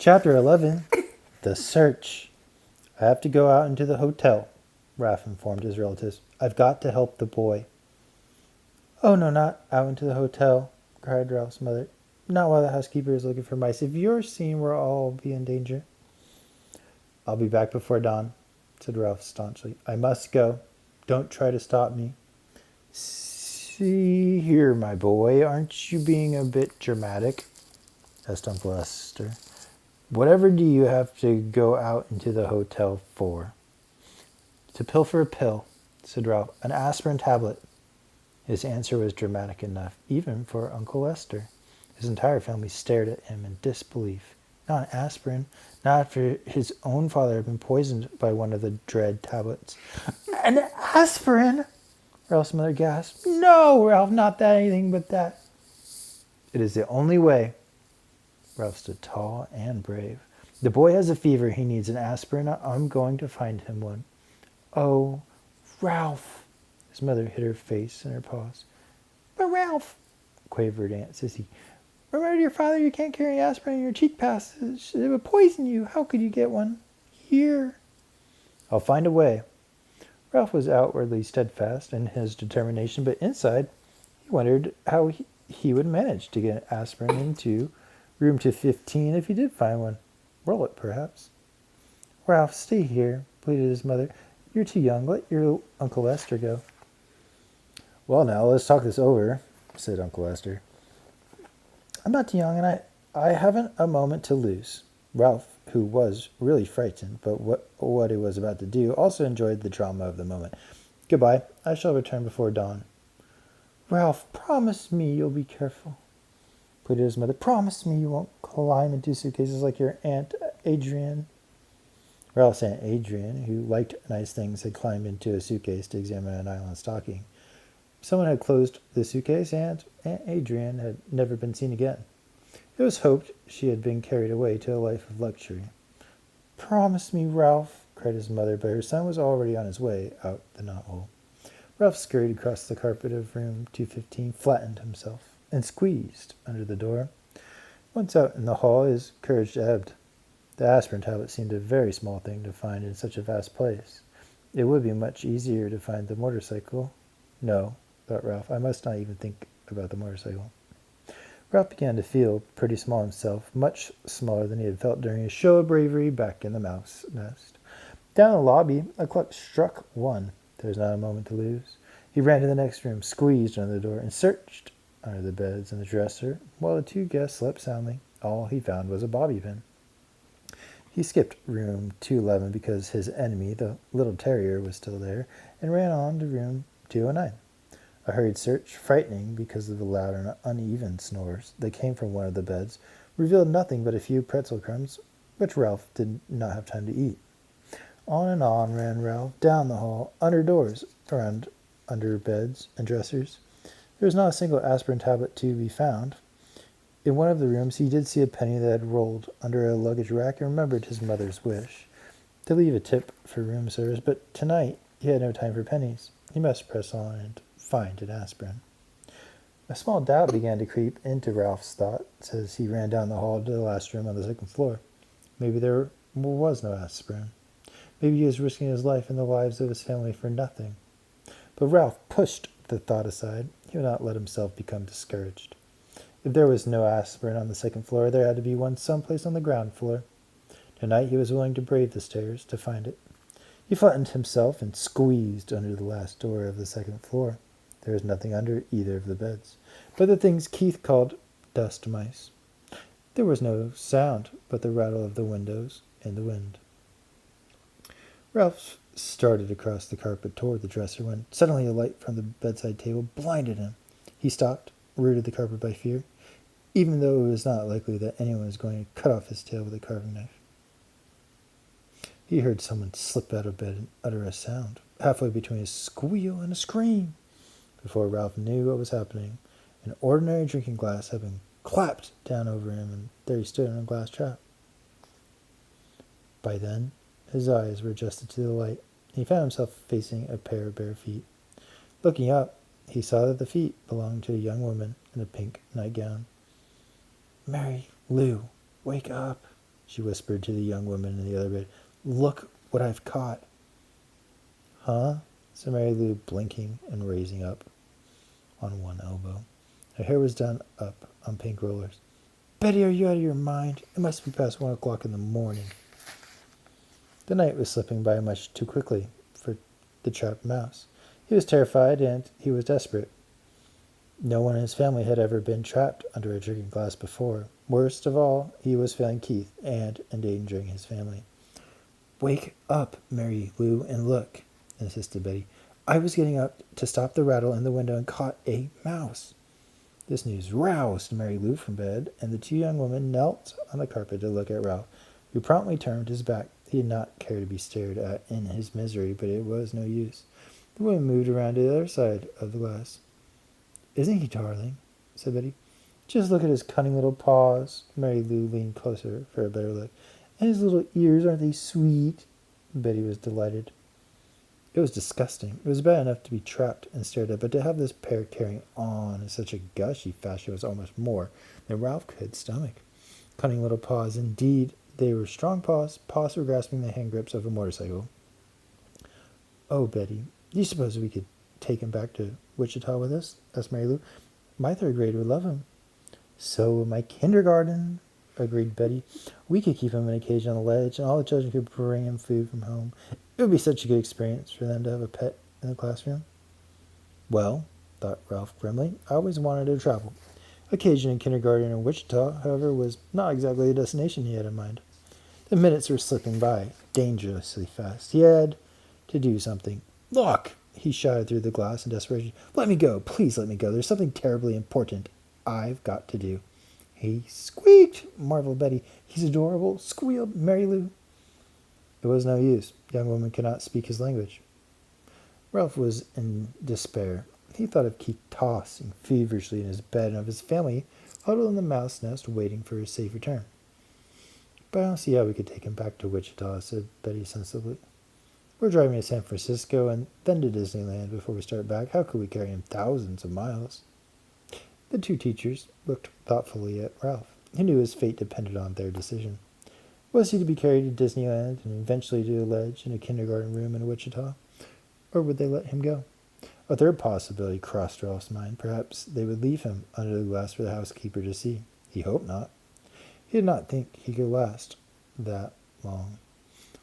Chapter 11. The Search. I have to go out into the hotel, Ralph informed his relatives. I've got to help the boy. Oh, no, not out into the hotel, cried Ralph's mother. Not while the housekeeper is looking for mice. If you're seen, we'll all be in danger. I'll be back before dawn, said Ralph staunchly. I must go. Don't try to stop me. See here, my boy, aren't you being a bit dramatic? Asked Uncle Lester. Whatever do you have to go out into the hotel for? To pilfer a pill, said Ralph. An aspirin tablet. His answer was dramatic enough, even for Uncle Lester. His entire family stared at him in disbelief. Not an aspirin, not after his own father had been poisoned by one of the dread tablets. An aspirin? Ralph's mother gasped. No, Ralph, not that, anything but that. It is the only way. Ralph stood tall and brave. The boy has a fever. He needs an aspirin. I'm going to find him one. Oh, Ralph. His mother hid her face in her paws. But Ralph, quavered Aunt Sissy, remember your father, you can't carry aspirin in your cheek passage. It would poison you. How could you get one? Here. I'll find a way. Ralph was outwardly steadfast in his determination, but inside he wondered how he would manage to get aspirin into room 215 if he did find one. Roll it, perhaps. Ralph, stay here, pleaded his mother. You're too young. Let your Uncle Lester go. Well, now, let's talk this over, said Uncle Lester. I'm not too young, and I haven't a moment to lose. Ralph, who was really frightened, but what he was about to do, also enjoyed the drama of the moment. Goodbye. I shall return before dawn. Ralph, promise me you'll be careful, pleaded his mother. Promise me you won't climb into suitcases like your Aunt Adrienne. Ralph's Aunt Adrienne, who liked nice things, had climbed into a suitcase to examine a nylon stocking. Someone had closed the suitcase, and Aunt Adrienne had never been seen again. It was hoped she had been carried away to a life of luxury. Promise me, Ralph, cried his mother, but her son was already on his way out the knothole. Ralph scurried across the carpet of room 215, flattened himself, and squeezed under the door. Once out in the hall, his courage ebbed. The aspirin tablet seemed a very small thing to find in such a vast place. It would be much easier to find the motorcycle. No, thought Ralph, I must not even think about the motorcycle. Ralph began to feel pretty small himself, much smaller than he had felt during his show of bravery back in the mouse nest. Down the lobby, a clock struck 1. There was not a moment to lose. He ran to the next room, squeezed under the door, and searched under the beds and the dresser, while the two guests slept soundly. All he found was a bobby pin. He skipped room 211 because his enemy, the little terrier, was still there, and ran on to room 209. A hurried search, frightening because of the loud and uneven snores that came from one of the beds, revealed nothing but a few pretzel crumbs, which Ralph did not have time to eat. On and on ran Ralph, down the hall, under doors, around under beds and dressers. There was not a single aspirin tablet to be found. In one of the rooms he did see a penny that had rolled under a luggage rack and remembered his mother's wish to leave a tip for room service, but tonight he had no time for pennies. He must press on and find an aspirin. A small doubt began to creep into Ralph's thoughts as he ran down the hall to the last room on the second floor. Maybe there was no aspirin. Maybe he was risking his life and the lives of his family for nothing. But Ralph pushed the thought aside. He would not let himself become discouraged. If there was no aspirin on the second floor, there had to be one someplace on the ground floor. Tonight he was willing to brave the stairs to find it. He flattened himself and squeezed under the last door of the second floor. There was nothing under either of the beds, but the things Keith called dust mice. There was no sound but the rattle of the windows and the wind. Ralph started across the carpet toward the dresser when suddenly a light from the bedside table blinded him. He stopped, rooted the carpet by fear, even though it was not likely that anyone was going to cut off his tail with a carving knife. He heard someone slip out of bed and utter a sound, halfway between a squeal and a scream. Before Ralph knew what was happening, an ordinary drinking glass had been clapped down over him, and there he stood in a glass trap. By then, his eyes were adjusted to the light, and he found himself facing a pair of bare feet. Looking up, he saw that the feet belonged to a young woman in a pink nightgown. Mary Lou, wake up, she whispered to the young woman in the other bed. Look what I've caught. Huh? said Mary Lou, blinking and raising up on one elbow. Her hair was done up on pink rollers. Betty, are you out of your mind? It must be past 1 o'clock in the morning. The night was slipping by much too quickly for the trapped mouse. He was terrified and he was desperate. No one in his family had ever been trapped under a drinking glass before. Worst of all, he was failing Keith and endangering his family. Wake up, Mary Lou, and look, insisted Betty. I was getting up to stop the rattle in the window and caught a mouse. This news roused Mary Lou from bed, and the two young women knelt on the carpet to look at Ralph, who promptly turned his back. He did not care to be stared at in his misery, but it was no use. The woman moved around to the other side of the glass. Isn't he darling? Said Betty. Just look at his cunning little paws. Mary Lou leaned closer for a better look. And his little ears, aren't they sweet? Betty was delighted. It was disgusting. It was bad enough to be trapped and stared at, but to have this pair carrying on in such a gushy fashion was almost more than Ralph could stomach. Cunning little paws, indeed. They were strong paws. Paws were grasping the hand grips of a motorcycle. Oh, Betty, do you suppose we could take him back to Wichita with us? Asked Mary Lou. My third grade would love him. So would my kindergarten, agreed Betty. We could keep him in a cage on the ledge, and all the children could bring him food from home. It would be such a good experience for them to have a pet in the classroom. Well, thought Ralph grimly, I always wanted to travel. A cage in kindergarten in Wichita, however, was not exactly the destination he had in mind. The minutes were slipping by, dangerously fast. He had to do something. Look! He shouted through the glass in desperation. Let me go. Please let me go. There's something terribly important I've got to do. He squeaked, marveled Betty. He's adorable, squealed Mary Lou. It was no use. The young woman could not speak his language. Ralph was in despair. He thought of Keith tossing feverishly in his bed and of his family huddled in the mouse nest waiting for his safe return. But I don't see how we could take him back to Wichita, said Betty sensibly. We're driving to San Francisco and then to Disneyland before we start back. How could we carry him thousands of miles? The two teachers looked thoughtfully at Ralph. He knew his fate depended on their decision. Was he to be carried to Disneyland and eventually to the ledge in a kindergarten room in Wichita? Or would they let him go? A third possibility crossed Ralph's mind. Perhaps they would leave him under the glass for the housekeeper to see. He hoped not. He did not think he could last that long.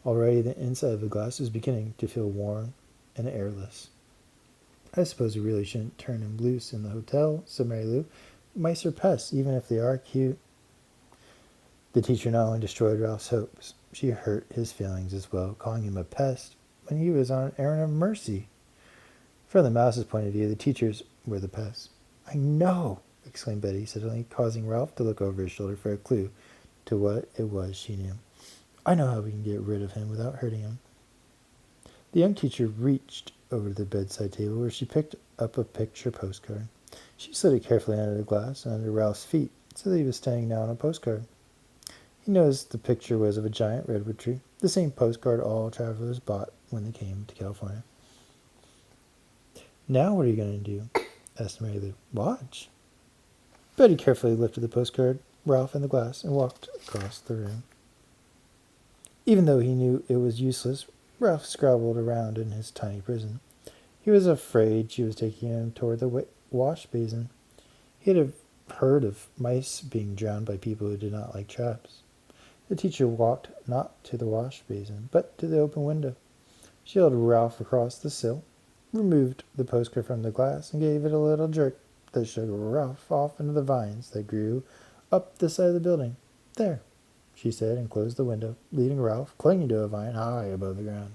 Already the inside of the glass was beginning to feel warm and airless. I suppose we really shouldn't turn him loose in the hotel, said Mary Lou. Mice are pests, even if they are cute. The teacher not only destroyed Ralph's hopes, she hurt his feelings as well, calling him a pest when he was on an errand of mercy. From the mouse's point of view, the teachers were the pests. I know, exclaimed Betty, suddenly causing Ralph to look over his shoulder for a clue to what it was she knew. I know how we can get rid of him without hurting him. The young teacher reached over to the bedside table where she picked up a picture postcard. She slid it carefully under the glass and under Ralph's feet so that he was standing now on a postcard. He noticed the picture was of a giant redwood tree, the same postcard all travelers bought when they came to California. Now what are you going to do? Asked Mary Lou. Watch. Betty carefully lifted the postcard, Ralph and the glass, and walked across the room. Even though he knew it was useless, Ralph scrabbled around in his tiny prison. He was afraid she was taking him toward the wash basin. He had heard of mice being drowned by people who did not like traps. The teacher walked not to the wash basin, but to the open window. She held Ralph across the sill, removed the postcard from the glass, and gave it a little jerk that shook Ralph off into the vines that grew up the side of the building. There, she said, and closed the window, leaving Ralph clinging to a vine high above the ground.